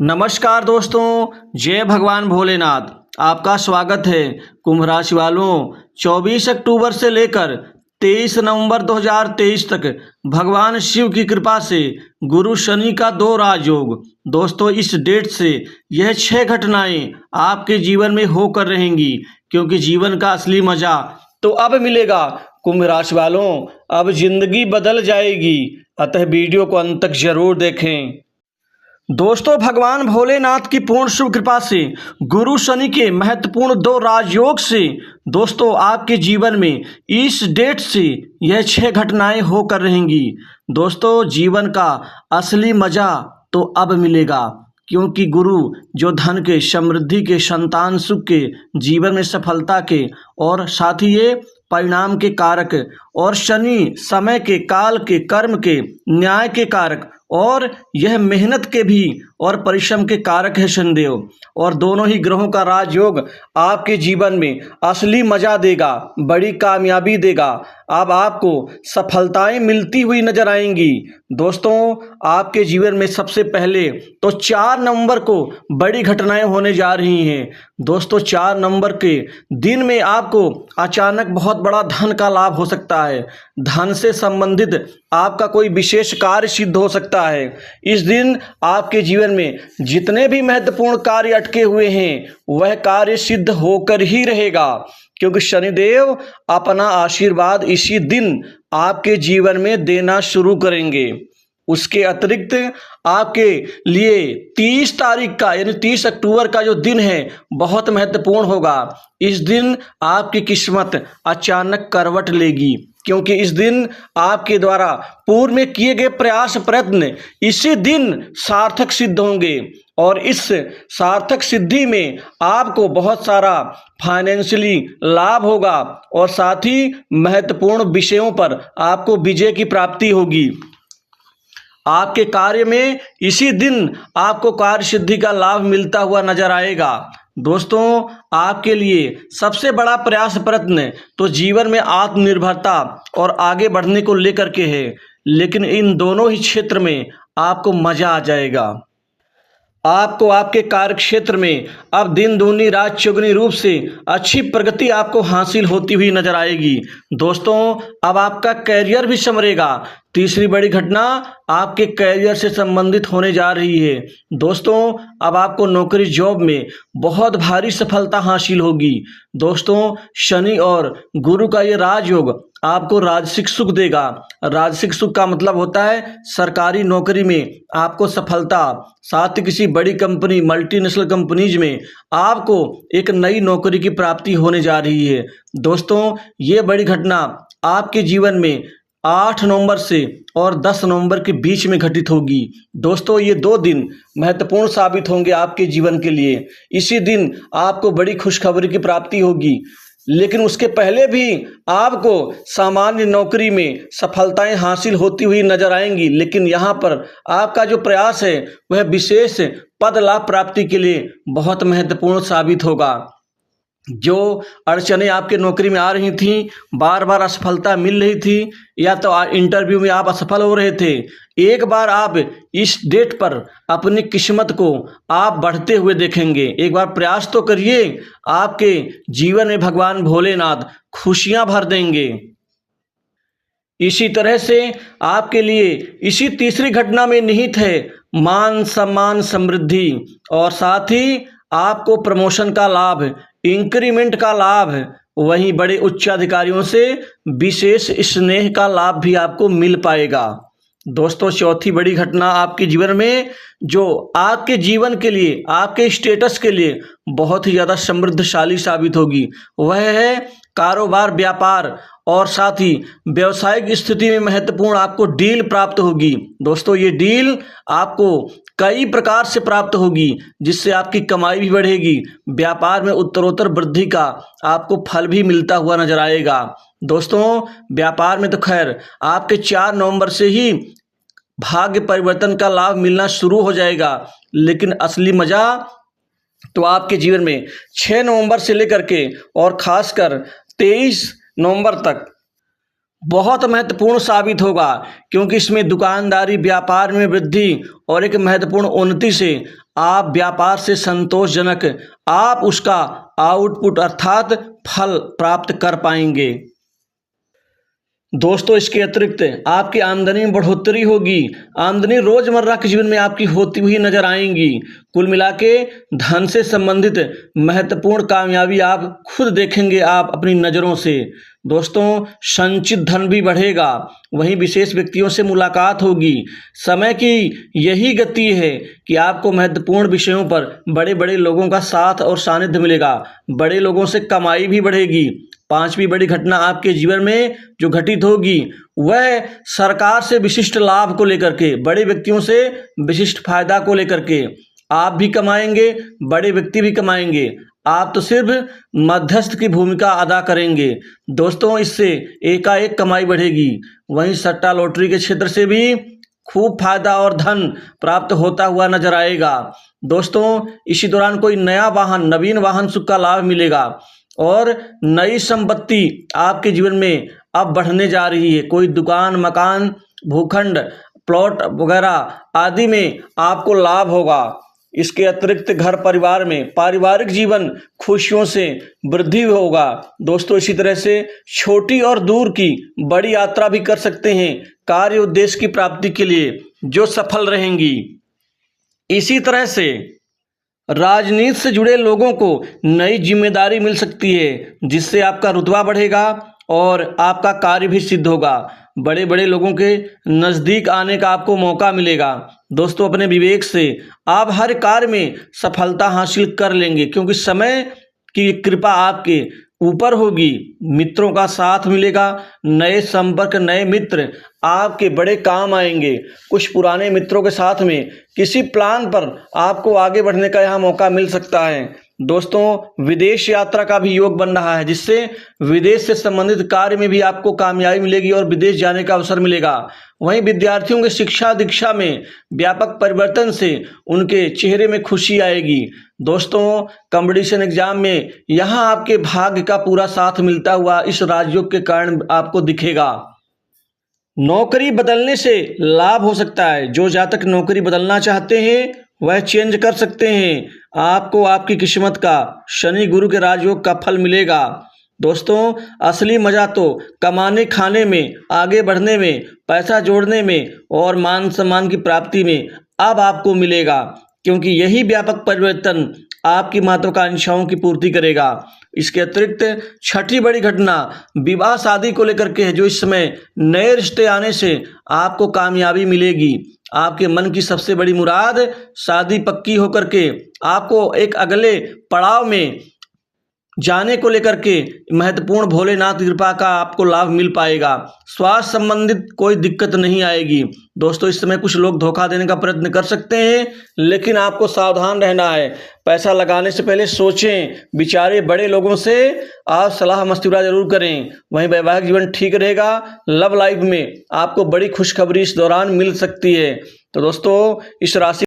नमस्कार दोस्तों, जय भगवान भोलेनाथ। आपका स्वागत है। कुंभ राशि वालों, 24 अक्टूबर से लेकर 23 नवंबर 2023 तक भगवान शिव की कृपा से गुरु शनि का 2 राजयोग। दोस्तों, इस डेट से यह 6 घटनाएं आपके जीवन में होकर रहेंगी, क्योंकि जीवन का असली मजा तो अब मिलेगा। कुंभ राशि वालों, अब जिंदगी बदल जाएगी, अतः वीडियो को अंत तक जरूर देखें। दोस्तों, भगवान भोलेनाथ की पूर्ण शुभ कृपा से गुरु शनि के महत्वपूर्ण 2 राजयोग से दोस्तों आपके जीवन में इस डेट से यह 6 घटनाएं होकर रहेंगी। दोस्तों, जीवन का असली मजा तो अब मिलेगा, क्योंकि गुरु जो धन के, समृद्धि के, संतान सुख के, जीवन में सफलता के और साथ ही ये परिणाम के कारक, और शनि समय के, काल के, कर्म के, न्याय के कारक और यह मेहनत के भी और परिश्रम के कारक है शनिदेव। और दोनों ही ग्रहों का राजयोग आपके जीवन में असली मजा देगा, बड़ी कामयाबी देगा। अब आपको सफलताएं मिलती हुई नजर आएंगी। दोस्तों, आपके जीवन में सबसे पहले तो 4 नवंबर को बड़ी घटनाएं होने जा रही हैं। दोस्तों, 4 नवंबर के दिन में आपको अचानक बहुत बड़ा धन का लाभ हो सकता है। धन से संबंधित आपका कोई विशेष कार्य सिद्ध हो सकता है। इस दिन आपके जीवन में जितने भी महत्वपूर्ण कार्य अटके हुए हैं वह कार्य सिद्ध होकर ही रहेगा, क्योंकि शनिदेव अपना आशीर्वाद इसी दिन आपके जीवन में देना शुरू करेंगे। उसके अतिरिक्त आपके लिए 30 तारीख का यानी 30 अक्टूबर का जो दिन है बहुत महत्वपूर्ण होगा। इस दिन आपकी किस्मत अचानक करवट लेगी, क्योंकि इस दिन आपके द्वारा पूर्व में किए गए प्रयास प्रयत्न इसी दिन सार्थक सिद्ध होंगे, और इस सार्थक सिद्धि में आपको बहुत सारा फाइनेंशियली लाभ होगा, और साथ ही महत्वपूर्ण विषयों पर आपको विजय की प्राप्ति होगी। आपके कार्य में इसी दिन आपको कार्य सिद्धि का लाभ मिलता हुआ नजर आएगा। दोस्तों, आपके लिए सबसे बड़ा प्रयास प्रयत्न तो जीवन में आत्मनिर्भरता और आगे बढ़ने को लेकर के है, लेकिन इन दोनों ही क्षेत्र में आपको मजा आ जाएगा। आपको आपके कार्य क्षेत्र में अब दिन दूनी रात चौगुनी रूप से अच्छी प्रगति आपको हासिल होती हुई नजर आएगी। दोस्तों, अब आपका कैरियर भी संवरेगा। तीसरी बड़ी घटना आपके कैरियर से संबंधित होने जा रही है। दोस्तों, अब आपको नौकरी जॉब में बहुत भारी सफलता हासिल होगी। दोस्तों, शनि और गुरु का ये राजयोग आपको राजसिक सुख देगा। राजसिक सुख का मतलब होता है सरकारी नौकरी में आपको सफलता, साथ ही किसी बड़ी कंपनी, मल्टीनेशनल कंपनीज में आपको एक नई नौकरी की प्राप्ति होने जा रही है। दोस्तों, ये बड़ी घटना आपके जीवन में 8 नवंबर से और 10 नवंबर के बीच में घटित होगी। दोस्तों, ये 2 दिन महत्वपूर्ण साबित होंगे आपके जीवन के लिए। इसी दिन आपको बड़ी खुशखबरी की प्राप्ति होगी, लेकिन उसके पहले भी आपको सामान्य नौकरी में सफलताएं हासिल होती हुई नजर आएंगी, लेकिन यहाँ पर आपका जो प्रयास है वह विशेष पद लाभ प्राप्ति के लिए बहुत महत्वपूर्ण साबित होगा। जो अड़चनें आपके नौकरी में आ रही थी, बार बार असफलता मिल रही थी, या तो इंटरव्यू में आप असफल हो रहे थे, एक बार आप इस डेट पर अपनी किस्मत को आप बढ़ते हुए देखेंगे। एक बार प्रयास तो करिए, आपके जीवन में भगवान भोलेनाथ खुशियां भर देंगे। इसी तरह से आपके लिए इसी तीसरी घटना में निहित है मान सम्मान समृद्धि, और साथ ही आपको प्रमोशन का लाभ, इंक्रीमेंट का लाभ, वहीं बड़े उच्च अधिकारियों से विशेष स्नेह का लाभ भी आपको मिल पाएगा। दोस्तों, चौथी बड़ी घटना आपके जीवन में जो आपके जीवन के लिए, आपके स्टेटस के लिए बहुत ही ज़्यादा समृद्धशाली साबित होगी, वह है कारोबार, व्यापार और साथ ही व्यवसायिक स्थिति में महत्वपूर्ण आपको डील प्राप्त होगी। दोस्तों, ये डील आपको कई प्रकार से प्राप्त होगी, जिससे आपकी कमाई भी बढ़ेगी, व्यापार में उत्तरोत्तर वृद्धि का आपको फल भी मिलता हुआ नजर आएगा। दोस्तों, व्यापार में तो खैर आपके 4 नवंबर से ही भाग्य परिवर्तन का लाभ मिलना शुरू हो जाएगा, लेकिन असली मजा तो आपके जीवन में 6 नवंबर से लेकर के और खासकर 23 नवंबर तक बहुत महत्वपूर्ण साबित होगा, क्योंकि इसमें दुकानदारी, व्यापार में वृद्धि और एक महत्वपूर्ण उन्नति से आप व्यापार से संतोषजनक आप उसका आउटपुट अर्थात फल प्राप्त कर पाएंगे। दोस्तों इसके अतिरिक्त आपकी आमदनी में बढ़ोतरी होगी। आमदनी रोजमर्रा के जीवन में आपकी होती हुई नजर आएंगी। कुल मिला के धन से संबंधित महत्वपूर्ण कामयाबी आप खुद देखेंगे आप अपनी नज़रों से। दोस्तों संचित धन भी बढ़ेगा। वहीं विशेष व्यक्तियों से मुलाकात होगी। समय की यही गति है कि आपको महत्वपूर्ण विषयों पर बड़े बड़े लोगों का साथ और सानिध्य मिलेगा। बड़े लोगों से कमाई भी बढ़ेगी। पांचवी बड़ी घटना आपके जीवन में जो घटित होगी वह सरकार से विशिष्ट लाभ को लेकर के, बड़े व्यक्तियों से विशिष्ट फायदा को लेकर के। आप भी कमाएंगे, बड़े व्यक्ति भी कमाएंगे, आप तो सिर्फ मध्यस्थ की भूमिका अदा करेंगे। दोस्तों इससे एकाएक कमाई बढ़ेगी। वहीं सट्टा लॉटरी के क्षेत्र से भी खूब फायदा और धन प्राप्त होता हुआ नजर आएगा। दोस्तों इसी दौरान कोई नया वाहन, नवीन वाहन सुख का लाभ मिलेगा और नई संपत्ति आपके जीवन में अब बढ़ने जा रही है। कोई दुकान, मकान, भूखंड, प्लॉट वगैरह आदि में आपको लाभ होगा। इसके अतिरिक्त घर परिवार में पारिवारिक जीवन खुशियों से वृद्धि होगा। दोस्तों इसी तरह से छोटी और दूर की बड़ी यात्रा भी कर सकते हैं कार्य उद्देश्य की प्राप्ति के लिए, जो सफल रहेंगी। इसी तरह से राजनीति से जुड़े लोगों को नई जिम्मेदारी मिल सकती है, जिससे आपका रुतबा बढ़ेगा और आपका कार्य भी सिद्ध होगा। बड़े बड़े लोगों के नज़दीक आने का आपको मौका मिलेगा। दोस्तों अपने विवेक से आप हर कार्य में सफलता हासिल कर लेंगे, क्योंकि समय की कृपा आपके ऊपर होगी। मित्रों का साथ मिलेगा। नए संपर्क, नए मित्र आपके बड़े काम आएंगे। कुछ पुराने मित्रों के साथ में किसी प्लान पर आपको आगे बढ़ने का यहाँ मौका मिल सकता है। दोस्तों विदेश यात्रा का भी योग बन रहा है, जिससे विदेश से संबंधित कार्य में भी आपको कामयाबी मिलेगी और विदेश जाने का अवसर मिलेगा। वहीं विद्यार्थियों के शिक्षा दीक्षा में व्यापक परिवर्तन से उनके चेहरे में खुशी आएगी। दोस्तों कंपटीशन एग्जाम में यहाँ आपके भाग्य का पूरा साथ मिलता हुआ इस राजयोग के कारण आपको दिखेगा। नौकरी बदलने से लाभ हो सकता है। जो जातक नौकरी बदलना चाहते हैं वह चेंज कर सकते हैं। आपको आपकी किस्मत का शनि गुरु के राजयोग का फल मिलेगा। दोस्तों असली मजा तो कमाने, खाने में, आगे बढ़ने में, पैसा जोड़ने में और मान सम्मान की प्राप्ति में अब आपको मिलेगा, क्योंकि यही व्यापक परिवर्तन आपकी महत्वाकांक्षाओं की पूर्ति करेगा। इसके अतिरिक्त छठी बड़ी घटना विवाह शादी को लेकर के है, जो इस समय नए रिश्ते आने से आपको कामयाबी मिलेगी। आपके मन की सबसे बड़ी मुराद शादी पक्की होकर के आपको एक अगले पड़ाव में जाने को लेकर के महत्वपूर्ण भोलेनाथ की कृपा का आपको लाभ मिल पाएगा। स्वास्थ्य संबंधित कोई दिक्कत नहीं आएगी। दोस्तों इस समय कुछ लोग धोखा देने का प्रयत्न कर सकते हैं, लेकिन आपको सावधान रहना है। पैसा लगाने से पहले सोचें, विचारे, बड़े लोगों से आप सलाह मशवरा जरूर करें। वहीं वैवाहिक जीवन ठीक रहेगा। लव लाइफ में आपको बड़ी खुशखबरी इस दौरान मिल सकती है। तो दोस्तों इस राशि